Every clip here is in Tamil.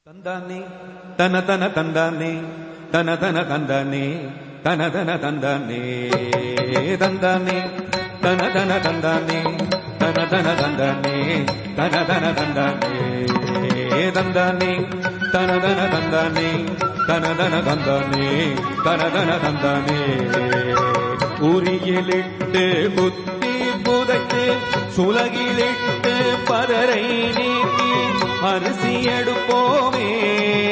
தந்தானே தன தன தந்தானே தன தன தந்தானே தன தன தந்தானே தந்தானே தன தன தந்தானே தன தன தந்தானே தன தன தந்தானே தந்தானே தன தன தந்தானே தன தன தந்தானே தன தன தந்தானே உரியிலிட்டு புத்தி புதைத்து சுலகிலிட்டு பதரை நீக்கி அரிசி எடுப்போமே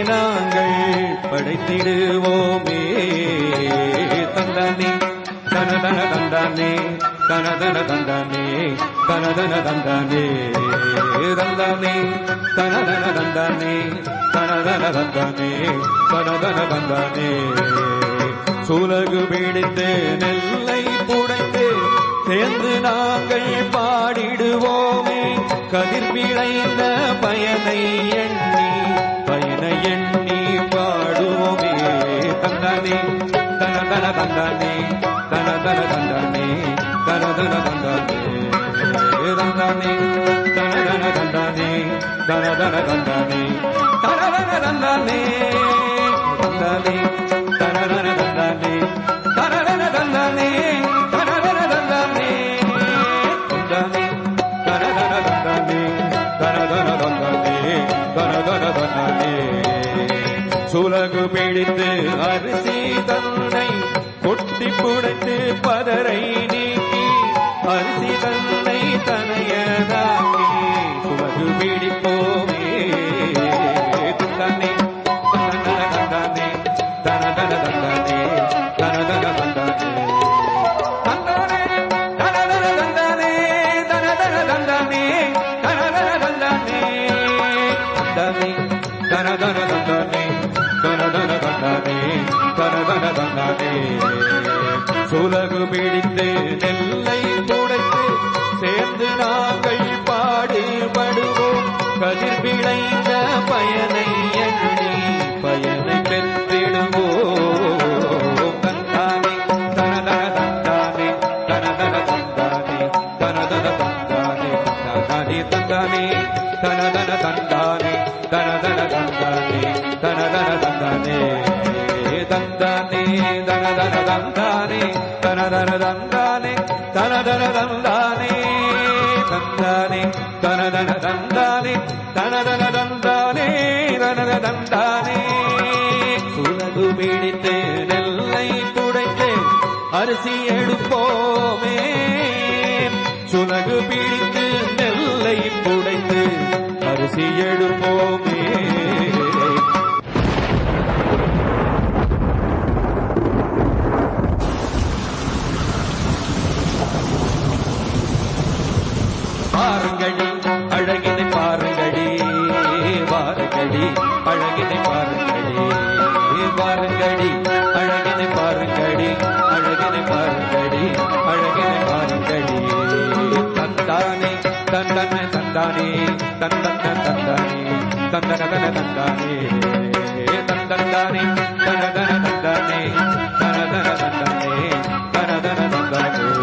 நாங்கள் படைத்திடுவோமே தந்தானே தனதன தந்தானே தனதன தந்தானே தனதன தந்தானே தந்தானே தனதன தந்தானே தனதன தந்தானே தனதன தந்தானே சுலகு பிடித்து நெல்லை புடைத்து சேர்ந்து நாங்கள் பாடிடுவோமே கதிர் விளைந்த பயனை எண்ணி பாடுவோமே தந்தானே தனதன தந்தானே தனதன தந்தானே தனதன தந்தானே தந்தானே தனதன தந்தானே தனதன தந்தானே தனதன தந்தானே தந்தானே தனதன தந்தானே தனதன தந்தானே தனதன தந்தானே தந்தானே தனதன தந்தானே தனதன தந்தானே தனதன தந்தானே சுலகு பிடித்து அரிசி தன்னை கொட்டி புடைத்து பதரை நீக்கி அரிசி தன்னை தனையதாக்கி சுலகு பிடிப்போமே தந்தானே தனதன தந்தானே தனதன தந்தானே தனதன தந்தானே தந்தானே தனதன தந்தானே தனதன தந்தானே தனதன தந்தானே தந்தானே தனதன தந்தானே தனதன தந்தானே தனதன தந்தானே சுலகு பிடித்து நெல்லை துடைத்து சேர்ந்து நாங்கள் பாடுபடுவோம் கதிர் விளைந்த பயனை எண்ணி பயனை பெற்றிடுவோம் தந்தானே தனதன தந்தானே தனதன தந்தானே தனதன தந்தானே தந்தானே தனதன தந்தானே தனதன தந்தானே தனதன தந்தானே தந்தானே தனதன தந்தானே தனதன தந்தானே தனதன தந்தானே தந்தானே தனதன தந்தானே தனதன தந்தானே தனதன தந்தானே சுலகு பிடித்து நெல்லை துடைத்து அரிசி எடுப்போமே சுலகு பிடித்து நெல்லை துடைத்து அரிசி எடுப்போமே பாருங்கடி அழகினை பாருங்கடி பாருங்கடி அழகினை பாருங்கடி பாருங்கடி அழகினை பாருங்கடி அழகினை பாருங்கடி அழகினை பாருங்கடி தந்தானே தந்தன தந்தானே தந்தன தந்தானே தந்தன தந்தானே தந்தந்தானே தனதன தந்தானே தனதன தந்தானே தனதன தந்தானே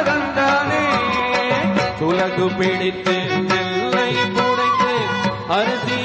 தந்தானே சுலகு பிடித்து நெல்லை புடைத்து அரிசி